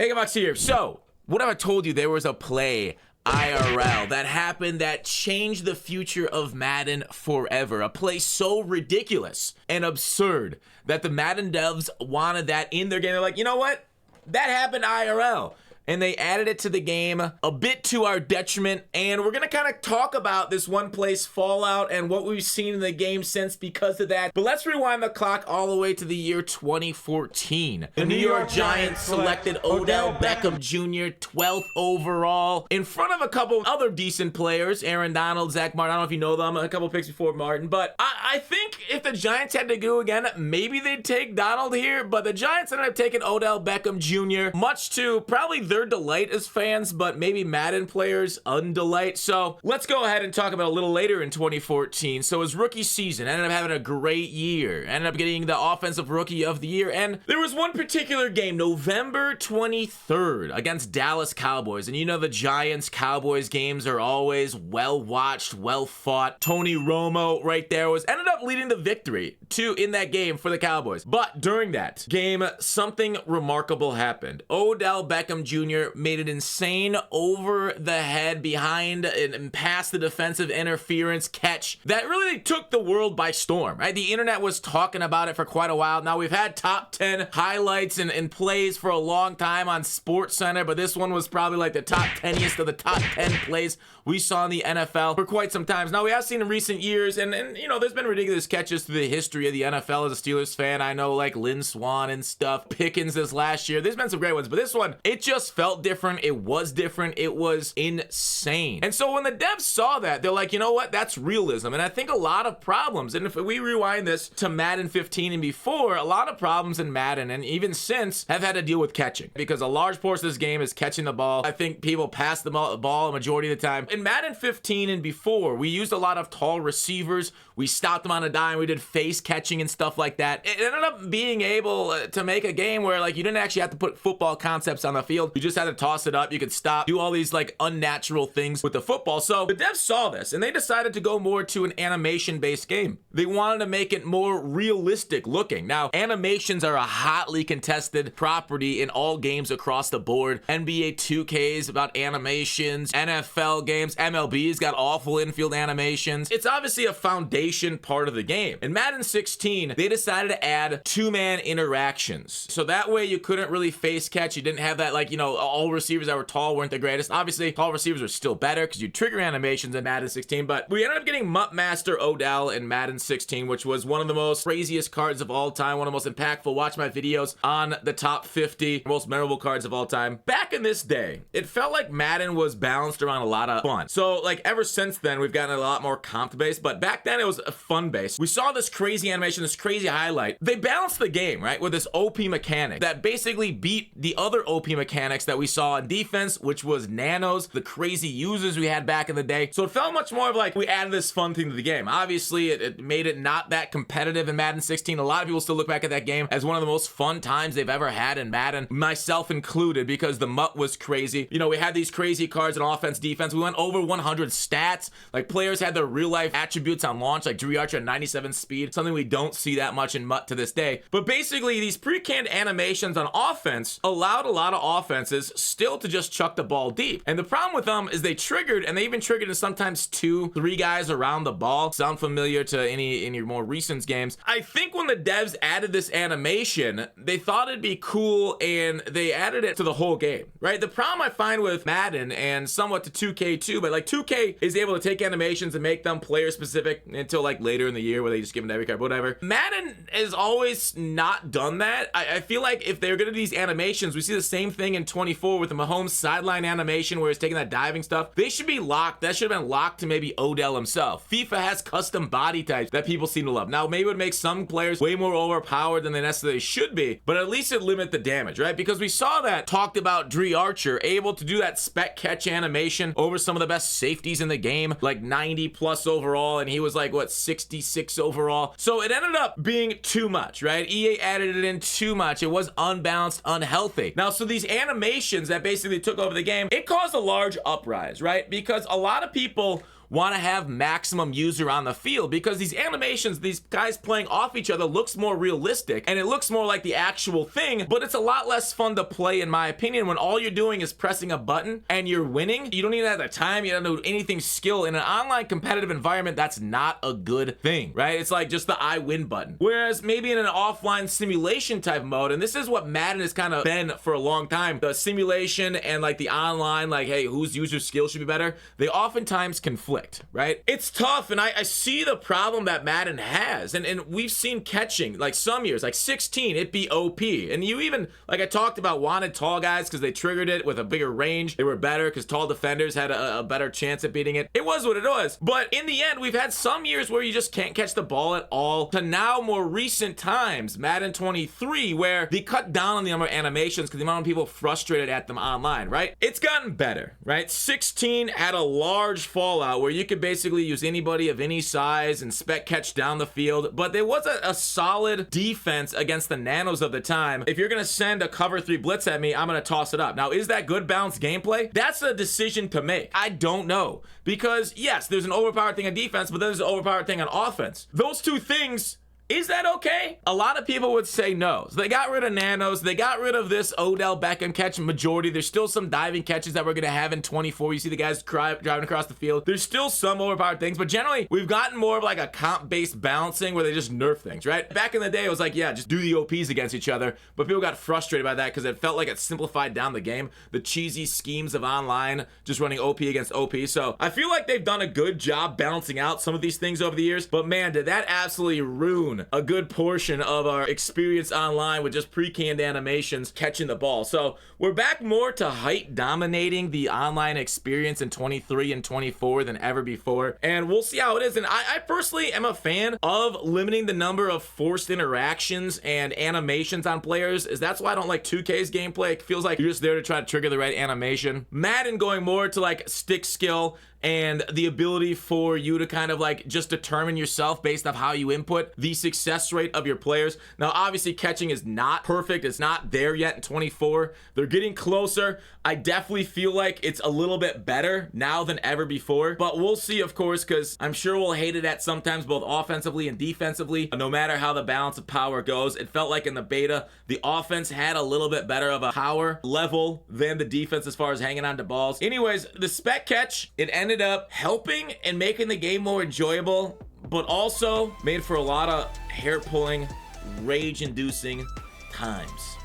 Hey, Max here. So, what if I told you there was a play IRL that happened that changed the future of Madden forever? A play so ridiculous and absurd that the Madden devs wanted that in their game. They're like, you know what? That happened IRL. And they added it to the game a bit to our detriment. And we're going to kind of talk about this one place fallout and what we've seen in the game since because of that. But let's rewind the clock all the way to the year 2014. The New York Giants selected Odell Beckham Jr. 12th overall in front of a couple other decent players. Aaron Donald, Zach Martin. I don't know if you know them. A couple picks before Martin. But I think if the Giants had to go again, maybe they'd take Donald here. But the Giants ended up taking Odell Beckham Jr. much to probably their delight as fans, but maybe Madden players undelight. So let's go ahead and talk about a little later in 2014. So his rookie season ended up having a great year, ended up getting the offensive rookie of the year. And there was one particular game, November 23rd against Dallas Cowboys. And you know, the Giants Cowboys games are always well watched, well fought. Tony Romo right there ended up leading the victory in that game for the Cowboys. But during that game, something remarkable happened. Odell Beckham Jr. made an insane over the head behind and past the defensive interference catch that really took the world by storm, right? The internet was talking about it for quite a while. Now we've had top 10 highlights and plays for a long time on SportsCenter, but this one was probably like the top 10th of the top 10 plays we saw in the NFL for quite some time. Now we have seen in recent years, and you know, there's been ridiculous catches through the history of the NFL. As a Steelers fan, I know like Lynn Swann and stuff, Pickens this last year. There's been some great ones, but this one, it just felt different. It was different. It was insane. And so when the devs saw that, they're like, you know what? That's realism. And I think a lot of problems, and if we rewind this to Madden 15 and before, a lot of problems in Madden, and even since, have had to deal with catching, because a large portion of this game is catching the ball. I think people pass the ball a majority of the time. In Madden 15 and before, we used a lot of tall receivers. We stopped them on a dime. We did face catching and stuff like that. It ended up being able to make a game where like you didn't actually have to put football concepts on the field. You just had to toss it up. You could stop, do all these like unnatural things with the football. So the devs saw this and they decided to go more to an animation-based game. They wanted to make it more realistic looking. Now, animations are a hotly contested property in all games across the board. NBA 2K is about animations, NFL games, MLB's got awful infield animations. It's obviously a foundation part of the game. In Madden 16, they decided to add two-man interactions. So that way you couldn't really face catch. You didn't have that, like, you know, all receivers that were tall weren't the greatest. Obviously, tall receivers are still better because you trigger animations in Madden 16, but we ended up getting Mutt Master Odell in Madden 16, which was one of the most craziest cards of all time, one of the most impactful. Watch my videos on the top 50 most memorable cards of all time. Back in this day, it felt like Madden was balanced around a lot of fun. So, like, ever since then, we've gotten a lot more comp-based, but back then it was a fun-based. We saw this crazy animation, this crazy highlight. They balanced the game, right, with this OP mechanic that basically beat the other OP mechanics that we saw in defense, which was nanos, the crazy users we had back in the day. So it felt much more of like we added this fun thing to the game. Obviously, it made it not that competitive in Madden 16. A lot of people still look back at that game as one of the most fun times they've ever had in Madden, myself included, because the MUT was crazy. You know, we had these crazy cards in offense, defense. We went over 100 stats. Like, players had their real-life attributes on launch, like Drew Archer at 97 speed, something we don't see that much in MUT to this day. But basically, these pre-canned animations on offense allowed a lot of offenses still to just chuck the ball deep. And the problem with them is they triggered, and they even triggered in sometimes 2-3 guys around the ball. Sound familiar to any more recent games? I think when the devs added this animation, they thought it'd be cool, and they added it to the whole game, right? The problem I find with Madden, and somewhat to 2K too, but like 2K is able to take animations and make them player specific until like later in the year where they just give them to every card, whatever. Madden has always not done that. I feel like if they're gonna do these animations, we see the same thing in 24 with the Mahomes sideline animation where he's taking that diving stuff. They should be locked. That should have been locked to maybe Odell himself. FIFA has custom body types that people seem to love. Now, maybe it would make some players way more overpowered than they necessarily should be, but at least it limit the damage, right? Because we saw that talked about Drew Archer able to do that spec catch animation over some of the best safeties in the game, like 90 plus overall, and he was like, what, 66 overall. So it ended up being too much, right? EA added it in too much. It was unbalanced, unhealthy. Now, so these animations that basically took over the game, it caused a large uprise, right? Because a lot of people want to have maximum user on the field, because these animations, these guys playing off each other, looks more realistic and it looks more like the actual thing, but it's a lot less fun to play in my opinion when all you're doing is pressing a button and you're winning. You don't even have the time, you don't do anything skill. In an online competitive environment, that's not a good thing, right? It's like just the I win button. Whereas maybe in an offline simulation type mode, and this is what Madden has kind of been for a long time, the simulation and like the online, like, hey, whose user skill should be better, they oftentimes conflict, right? It's tough, and I see the problem that Madden has, and we've seen catching, like some years, like 16, it'd be OP, and you even, like I talked about, wanted tall guys because they triggered it with a bigger range. They were better because tall defenders had a better chance at beating it. It was what it was, but in the end, we've had some years where you just can't catch the ball at all, to now more recent times, Madden 23, where they cut down on the number of animations because the amount of people frustrated at them online, right? It's gotten better, right? 16 had a large fallout where you could basically use anybody of any size and spec catch down the field, but there was a solid defense against the nanos of the time. If you're gonna send a cover 3 blitz at me, I'm gonna toss it up. Now, is that good balanced gameplay? That's a decision to make. I don't know, because yes, there's an overpowered thing on defense, but there's an overpowered thing on offense. Those two things, is that okay? A lot of people would say no. So they got rid of nanos. They got rid of this Odell Beckham catch majority. There's still some diving catches that we're going to have in 24. You see the guys driving across the field. There's still some overpowered things, but generally we've gotten more of like a comp-based balancing where they just nerf things, right? Back in the day, it was like, yeah, just do the OPs against each other, but people got frustrated by that because it felt like it simplified down the game. The cheesy schemes of online, just running OP against OP. So I feel like they've done a good job balancing out some of these things over the years, but man, did that absolutely ruin a good portion of our experience online with just pre-canned animations catching the ball. So we're back more to height dominating the online experience in 23 and 24 than ever before, and we'll see how it is. And I personally am a fan of limiting the number of forced interactions and animations on players, is that's why I don't like 2K's gameplay. It feels like you're just there to try to trigger the right animation. Madden going more to like stick skill and the ability for you to kind of like just determine yourself based off how you input the success rate of your players. Now, obviously catching is not perfect. It's not there yet in 24. They're getting closer. I definitely feel like it's a little bit better now than ever before, but we'll see, of course, because I'm sure we'll hate it at sometimes, both offensively and defensively. No matter how the balance of power goes, it felt like in the beta, the offense had a little bit better of a power level than the defense as far as hanging on to balls. Anyways, the spec catch, it ended up helping and making the game more enjoyable, but also made for a lot of hair-pulling, rage-inducing times.